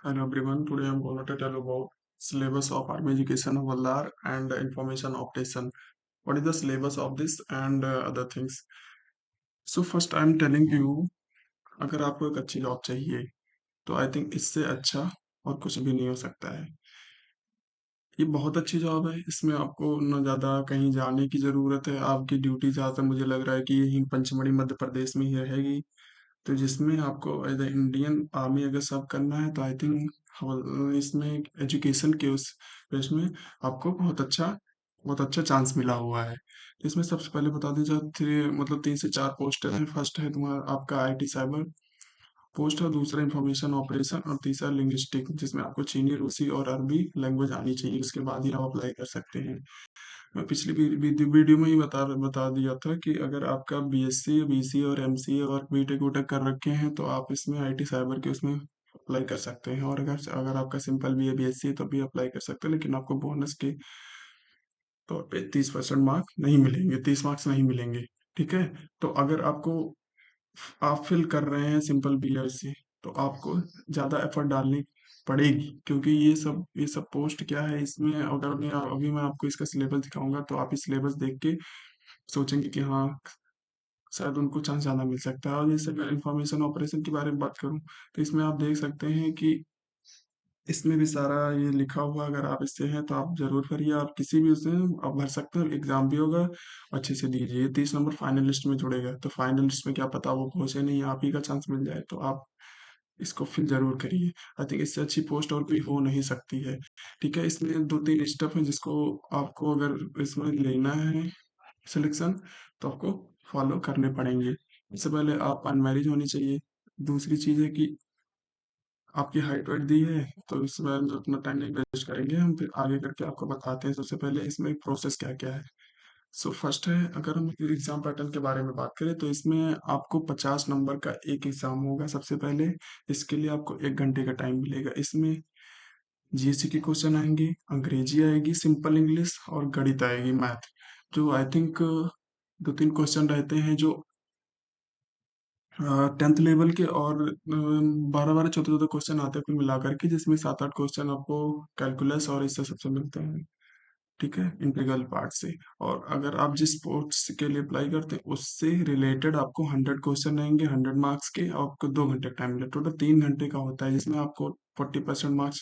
Hello everyone, today I'm going to tell about syllabus of Army Education of Vallar and information optation. What is the syllabus of this and other things? So first I'm telling you, अगर आपको एक अच्छी job चाहिए तो I think इससे अच्छा और कुछ भी नहीं हो सकता है। ये बहुत अच्छी जॉब है, इसमें आपको न ज़्यादा कहीं जाने की ज़रूरत है। आपकी ड्यूटी जहाँ तक मुझे लग रहा है कि यही पंचमढ़ी मध्य प्रदेश में ही रहेगी। तो जिसमें आपको एज ए इंडियन आर्मी अगर सब करना है तो आई थिंक इसमें एजुकेशन के उस इसमें आपको बहुत अच्छा चांस मिला हुआ है। तो इसमें सबसे पहले बता दें, जो थ्री मतलब 3 से 4 पोस्ट है। फर्स्ट है तुम्हारा आपका आईटी साइबर पोस्ट है, दूसरा इंफॉर्मेशन ऑपरेशन और तीसरा लिंग्विस्टिक, जिसमें आपको चीनी, रूसी और अरबी लैंग्वेज आनी चाहिए। उसके बाद ही आप अप्लाई कर सकते हैं। मैं पिछली वीडियो में ही बता दिया था कि अगर आपका बीएससी, बीसी और एमसी और बीटेक वूटेक कर रखे हैं तो आप इसमें आईटी साइबर के उसमें अप्लाई कर सकते हैं। और अगर अगर आपका सिंपल बी ए बीएससी है तो भी अप्लाई कर सकते हैं, लेकिन आपको बोनस के तौर पे 30% मार्क नहीं मिलेंगे, 30 मार्क्स नहीं मिलेंगे। ठीक है। तो अगर आपको आप फिल कर रहे हैं सिंपल बीएससी तो आपको ज़्यादा एफर्ट डालनी पड़ेगी, क्योंकि ये सब पोस्ट क्या है इसमें। अगर मैं अभी मैं आपको इसका सिलेबस दिखाऊंगा तो आप इस सिलेबस देख के सोचेंगे कि हाँ, शायद उनको चांस ज़्यादा मिल सकता है। और जैसे मैं इंफॉर्मेशन ऑपरेशन के बारे में बात करूँ तो इसमें आप देख सकते हैं कि इसमें भी सारा ये लिखा हुआ। अगर आप इससे हैं तो आप जरूर करिए, आप किसी भी उससे आप भर सकते हो, एग्जाम भी होगा, अच्छे से दीजिए। 30 नंबर फाइनल लिस्ट में जुड़ेगा, तो फाइनल लिस्ट में क्या पता वो पहुंचे नहीं, आप ही का चांस मिल जाए, तो आप इसको फिल जरूर करिए। आई थिंक इससे अच्छी पोस्ट और कोई हो नहीं सकती है। ठीक है। इसमें 2-3 स्टेप है जिसको आपको अगर इसमें लेना है सिलेक्शन तो आपको फॉलो करने पड़ेंगे। सबसे पहले आप अनमैरिज होनी चाहिए। दूसरी चीज़ है कि आपकी हाइट वाइट दी है, तो इसमें अपना टाइम नहीं वेस्ट करेंगे, हम फिर आगे करके आपको बताते हैं। सबसे पहले इसमें प्रोसेस क्या क्या है। सो फर्स्ट है, अगर हम एग्जाम पैटर्न के बारे में बात करें तो इसमें आपको 50 नंबर का एक एग्जाम होगा सबसे पहले। इसके लिए आपको 1 घंटे का टाइम मिलेगा। इसमें जीएससी के क्वेश्चन आएंगे, अंग्रेजी आएगी, सिंपल इंग्लिश और गणित आएगी, मैथ। जो आई थिंक 2-3 क्वेश्चन रहते हैं जो 10th लेवल के, और 12-12 14-14 क्वेश्चन आते हैं कुल मिलाकर के, जिसमें 7-8 क्वेश्चन आपको कैलकुलस और इससे सबसे मिलते हैं। ठीक है, इंटीग्रल पार्ट से। और अगर आप जिस स्पोर्ट्स के लिए अप्लाई करते हैं उससे रिलेटेड आपको 100 क्वेश्चन रहेंगे, 100 मार्क्स के, और आपको 2 घंटे टाइम मिले। टोटल 3 घंटे का होता है, जिसमें आपको 40% मार्क्स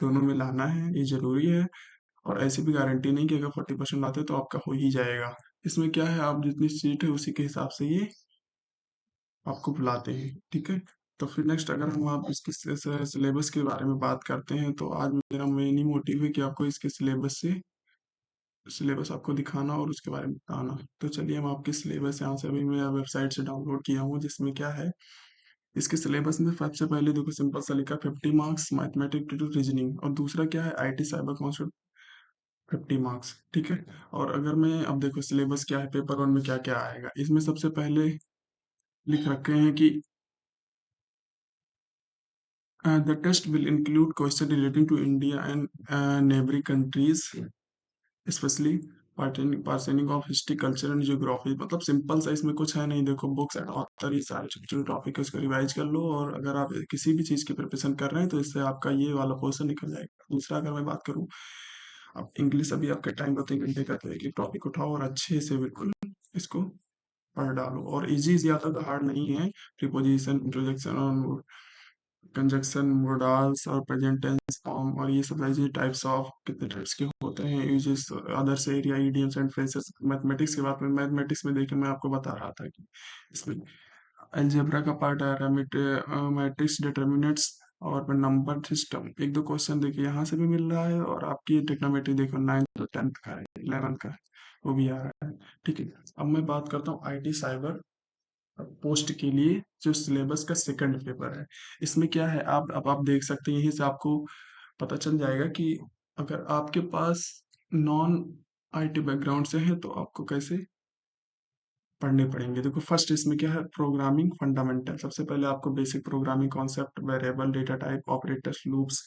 दोनों में लाना है, ये जरूरी है। और ऐसी भी गारंटी नहीं कि अगर 40% लाते तो आपका हो ही जाएगा। इसमें क्या है, आप जितनी सीट है उसी के हिसाब से ये आपको बुलाते हैं। ठीक है। तो फिर नेक्स्ट, अगर हम आप इसके सिलेबस के बारे में बात करते हैं तो आज मेरा मेन ही मोटिव है कि आपको इसके सिलेबस आपको दिखाना और उसके बारे में बताना। तो चलिए, हम आपके सिलेबस यहाँ से अभी मैं वेबसाइट से डाउनलोड किया हूँ, जिसमें क्या है इसके सिलेबस में सबसे पहले देखो सिंपल सा लिखा 50 मार्क्स मैथमेटिक्स टू रीजनिंग, और दूसरा क्या है आईटी साइबर कॉन्सेप्ट 50 मार्क्स। ठीक है। और अगर मैं अब देखो सिलेबस क्या है, पेपर वन में क्या क्या आएगा। इसमें सबसे पहले लिख रखे हैं कि the test will include questions relating to India and neighboring countries, specially pertaining of history, culture and geography. मतलब सिंपल सा, इसमें कुछ है नहीं। देखो बुक्स एंड ऑथर, ये सारे छोटे छोटे टॉपिक है, उसको रिवाइज कर लो। और अगर आप किसी भी चीज़ की प्रिपरेशन कर रहे हैं तो इससे आपका ये वाला पोर्शन निकल जाएगा। दूसरा, अगर मैं बात करूँ, अब इंग्लिश अभी आपके टाइम को 3 घंटे का, तो एक टॉपिक उठाओ और अच्छे से बिल्कुल इसको पढ़ डालो। और इजी ज़्यादा तो हार्ड नहीं है। प्रीपोजिशन, इंट्रोडक्शन और कंजक्शन, मोडाल्स और प्रेजेंट टेंस फॉर्म, और ये सब सारी टाइप्स ऑफ कितने टाइप्स के होते हैं, uses, others area, idioms and phrases. Mathematics की बात में, मैथमेटिक्स में देखिए मैं आपको बता रहा था कि इसमें अलजेब्रा का पार्ट आ रहा है, मैट्रिक्स, डिटर्मिनेंट्स और नंबर सिस्टम। एक दो क्वेश्चन देखिए यहाँ से भी मिल रहा है, और आपकी ट्रिग्नोमेट्री देखो 9th और 10th का है, 11th का है, वो भी आ रहा है। ठीक है। अब मैं बात करता हूँ आईटी साइबर पोस्ट के लिए, जो सिलेबस का सेकंड पेपर है। इसमें क्या है, आप अब आप देख सकते हैं, यहीं से आपको पता चल जाएगा कि अगर आपके पास नॉन आईटी बैकग्राउंड से है तो आपको कैसे पढ़ने पड़ेंगे। देखो फर्स्ट इसमें क्या है, प्रोग्रामिंग फंडामेंटल। सबसे पहले आपको basic programming concept, variable, data type, operators, loops,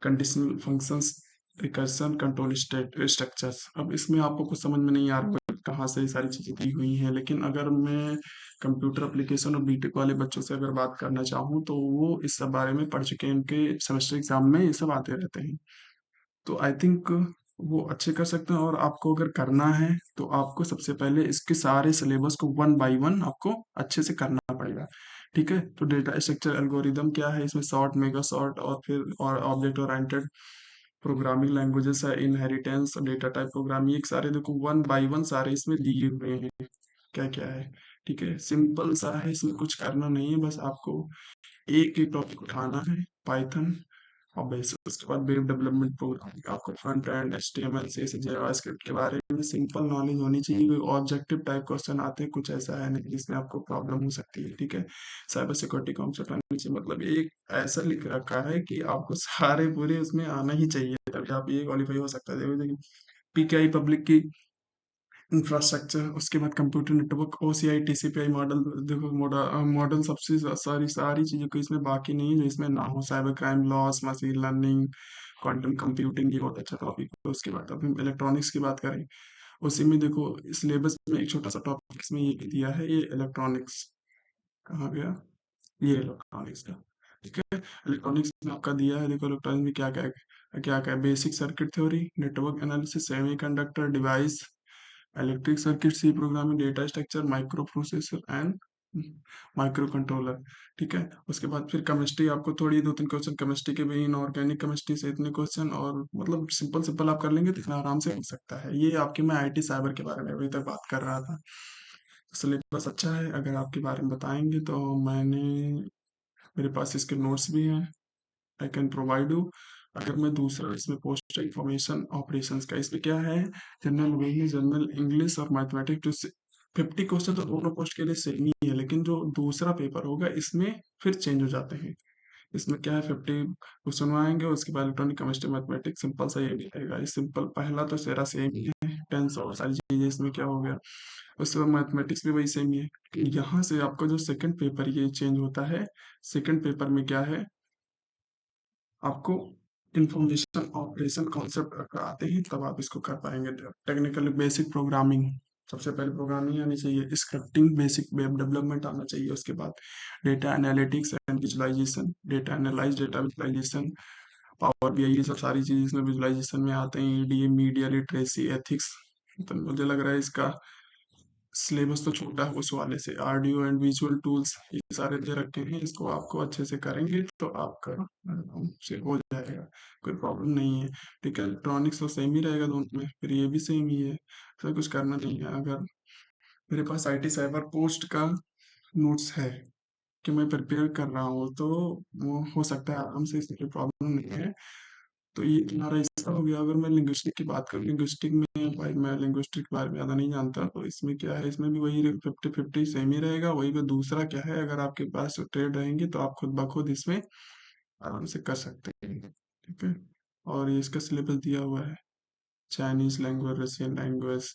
conditional functions, recursion, control structures. अब इसमें आपको कुछ समझ में नहीं आ रहा कहाँ से ये सारी चीज़ें दी हुई हैं। लेकिन अगर मैं कंप्यूटर एप्लीकेशन और बीटेक वाले बच्चों से अगर बात करना चाहूँ तो वो इस सब बारे में पढ़ चुके हैं, उनके सेमेस्टर एग्जाम में ये सब आते रहते हैं। तो आई थिंक वो अच्छे कर सकते हैं। और आपको अगर करना है तो आपको सबसे पहले इसके सारे सिलेबस को वन बाय वन आपको अच्छे से करना पड़ेगा। ठीक है, तो डेटा स्ट्रक्चर एल्गोरिदम क्या है, इसमें शॉर्ट, मेगा शॉर्ट और फिर और ऑब्जेक्ट ओरिएंटेड प्रोग्रामिंग लैंग्वेजेस है, इनहेरिटेंस, डेटा टाइप प्रोग्रामिंग, ये सारे देखो वन बाय वन सारे इसमें दिए हुए हैं क्या क्या है। ठीक है, सिंपल सा है, इसमें कुछ करना नहीं है, बस आपको एक एक टॉपिक उठाना है, पाइथन और बेस, उसके बाद वेब डेवलपमेंट प्रोग्रामिंग, आपको front end HTML CSS JavaScript के बारे में सिंपल नॉलेज होनी चाहिए। कोई ऑब्जेक्टिव टाइप क्वेश्चन आते हैं, कुछ ऐसा है नहीं जिसमें आपको प्रॉब्लम हो सकती है। ठीक है, साइबर सिक्योरिटी कॉन्सेप्ट आना चाहिए, मतलब एक ऐसा लिख रखा है कि आपको सारे पूरे उसमें आना ही चाहिए, तभी आप ये क्वालिफाई हो सकता है। देखो PKI पब्लिक की इंफ्रास्ट्रक्चर, उसके बाद computer network, OCI TCPI model, देखो मॉडल सबसे सारी सारी चीज़ें कोई इसमें बाकी नहीं है जो इसमें ना हो। Cyber crime loss, machine learning, quantum computing, ये बहुत अच्छा टॉपिक है। उसके बाद अब हम इलेक्ट्रॉनिक्स की बात करें, उसी में देखो सिलेबस में एक छोटा सा टॉपिक इसमें ये भी दिया है, ये इलेक्ट्रॉनिक्स कहाँ गया, ये इलेक्ट्रॉनिक्स का। ठीक है, इलेक्ट्रॉनिक्स में आपका दिया है, देखो इलेक्ट्रॉनिक्स में क्या क्या है, क्या क्या है, basic circuit theory, network analysis, semiconductor device, electric circuit, C programming, data structure, microprocessor and microcontroller. ठीक है, उसके बाद फिर केमिस्ट्री, आपको थोड़ी दो तीन क्वेश्चन केमिस्ट्री के भी, इनऑर्गेनिक केमिस्ट्री से इतने क्वेश्चन, और मतलब सिंपल सिंपल आप कर लेंगे तो इतना आराम से हो सकता है। ये आपकी, मैं IT साइबर के बारे में अभी तक बात कर रहा था। सिलेबस अच्छा है, अगर आपके बारे में बताएंगे तो मैंने, मेरे पास इसके नोट्स भी हैं, आई कैन प्रोवाइड यू। अगर मैं दूसरा इसमें पोस्ट इंफॉर्मेशन ऑपरेशंस का, इसमें क्या है, जनरल अवेयरनेस, जनरल इंग्लिश और मैथमेटिक्स, जो 50 क्वेश्चन तो दोनों पोस्ट के लिए सेम ही है, लेकिन जो दूसरा पेपर होगा इसमें फिर चेंज हो जाते हैं। इसमें क्या है, 50 क्वेश्चन आएंगे, उसके बाद इलेक्ट्रॉनिक, केमिस्ट्री, मैथमेटिक्स, सिंपल सा ये भी रहेगा। ये सिंपल पहला तो सारा सेम ही है, टेंस और सारी चीजें, इसमें क्या हो गया। उसके बाद मैथमेटिक्स भी वही सेम ही है। यहाँ से आपका जो सेकंड पेपर ये चेंज होता है। सेकंड पेपर में क्या है, आपको इंफॉर्मेशन ऑपरेशन कॉन्सेप्ट आते ही तब आप इसको कर पाएंगे। टेक्निकल बेसिक प्रोग्रामिंग, सबसे पहले प्रोग्रामिंग आनी चाहिए, स्क्रिप्टिंग, बेसिक वेब डेवलपमेंट आना चाहिए। उसके बाद data analytics and visualisation, data analyse, data visualisation, power BI, ये सब सारी चीज़ इसमें विजुअलाइजेशन में आते हैं। EDA, मीडिया लिटरेसी, एथिक्स, तो मुझे लग रहा है इसका सिलेबस तो छोटा है उस वाले से। ऑडियो एंड विजुअल टूल्स, ये सारे दे रखे हैं, इसको आपको अच्छे से करेंगे तो आपका आराम से हो जाएगा, कोई प्रॉब्लम नहीं है। ठीक है, इलेक्ट्रॉनिक्स तो सेम ही रहेगा दोनों में, फिर ये भी सेम ही है, तो कुछ करना नहीं है। अगर मेरे पास IT साइबर पोस्ट का नोट्स है कि मैं प्रिपेयर कर रहा हूँ, तो वो हो सकता है आराम से, इसमें कोई प्रॉब्लम नहीं है। तो ये तुम्हारा इसका हो गया। अगर मैं लिंग्विस्टिक की बात करूँ, लिंग्विस्टिक में भाई मैं लिंग्विस्टिक के बारे में ज़्यादा नहीं जानता, तो इसमें क्या है, इसमें भी वही 50-50 सेम ही रहेगा। वही पे दूसरा क्या है, अगर आपके पास ट्रेड रहेंगे तो आप खुद ब खुद इसमें आराम से कर सकते हैं। ठीक है, और ये इसका सिलेबस दिया हुआ है, Chinese language, Russian language,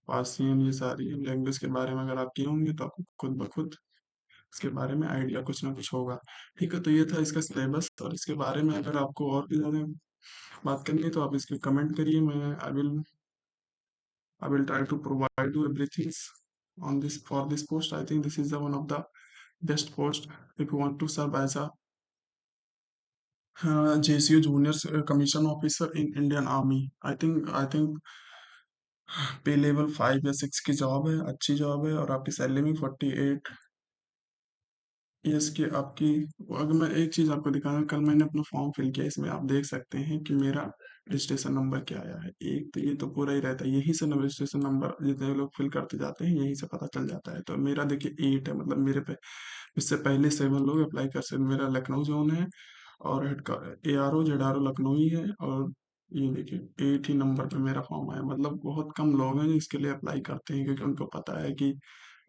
Persian, ये सारी लैंग्वेज के बारे में अगर आप किए होंगे तो आपको खुद ब खुद इसके बारे में आइडिया कुछ ना कुछ होगा। ठीक है, तो ये था इसका सिलेबस। और इसके बारे में अगर आपको और भी ज़्यादा बात करनी है तो आप इसके कमेंट करिए, मैं I will try to provide you everything on this, for this post. I think this is the one of the best post if you want to serve as a JCO Junior Commission Officer in Indian Army. I think पे level 5 या 6 की job है, अच्छी job है, और आपकी salary में 48 की आपकी। अगर मैं एक चीज़ आपको दिखाऊँ, कल मैंने अपना फॉर्म फिल किया, इसमें आप देख सकते हैं कि मेरा रजिस्ट्रेशन नंबर क्या आया है। एक तो ये तो पूरा ही रहता है, यहीं से रजिस्ट्रेशन नंबर जितने लोग फिल करते जाते हैं यहीं से पता चल जाता है। तो मेरा देखिए 8 है, मतलब मेरे पे इससे पहले 7 लोग अप्लाई कर सकते। मेरा लखनऊ जोन है, और हेड का ARO ZRO लखनऊ ही है, और ये देखिए 8 ही नंबर पे मेरा फॉर्म आया। मतलब बहुत कम लोग हैं जो इसके लिए अप्लाई करते हैं, क्योंकि उनको पता है कि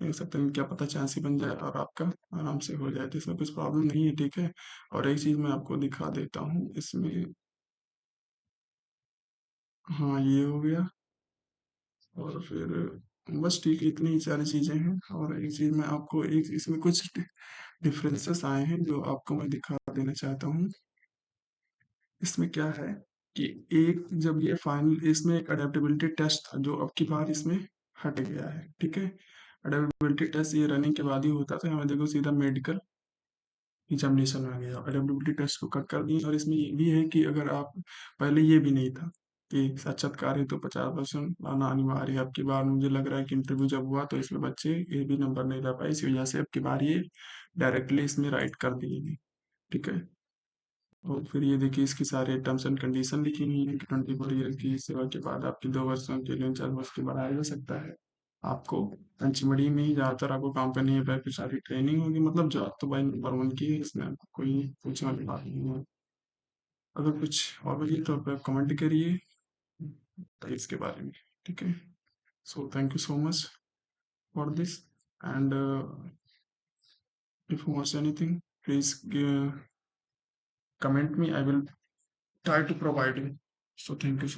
देख सकते हैं, क्या पता चांस ही बन जाए और आपका आराम से हो जाए, तो इसमें कुछ प्रॉब्लम नहीं है। ठीक है, और एक चीज़ मैं आपको दिखा देता हूँ इसमें। हाँ, ये हो गया, और फिर बस ठीक है, इतनी ही सारी चीज़ें हैं। और एक चीज़ मैं आपको, एक इसमें कुछ डिफरेंसेस आए हैं जो आपको मैं दिखा देना चाहता हूँ। इसमें क्या है कि एक जब ये फाइनल इसमें एक अडेप्टेबिलिटी टेस्ट था जो अब की बार इसमें हट गया है, ठीक है। अडेप्टेबिलिटी टेस्ट ये रनिंग के बाद ही होता था, हमें देखो सीधा मेडिकल एग्जामिनेशन आ गया, अडेप्टेबिलिटी टेस्ट को कट कर दिए। और इसमें ये भी है कि अगर आप पहले ये भी नहीं था कि साक्षात्कार है तो 50% आना अनिवार्य है। अब की बार मुझे लग रहा है कि इंटरव्यू जब हुआ तो इसमें बच्चे ये भी नंबर नहीं ला पाए, इसी वजह से अब की बार ये डायरेक्टली इसमें राइट कर दिए गए, ठीक है। और फिर ये देखिए इसकी सारे टर्म्स एंड कंडीशन लिखी हुई है कि 24 ईयर की सेवा के बाद आपकी 2 वर्षों के लिए 4 वर्ष के बढ़ाया जा सकता है। आपको पंचमढ़ी में ही ज़्यादातर आपको कंपनी पे सारी ट्रेनिंग होगी, मतलब जॉब तो भाई नंबर 1 की है, इसमें आपको कोई पूछने वाली बात नहीं है। अगर कुछ और लगे तो आप कमेंट करिए इसके बारे में, ठीक है। So thank you so much for this, and if you want anything, please comment me. I will try to provide you. So thank you so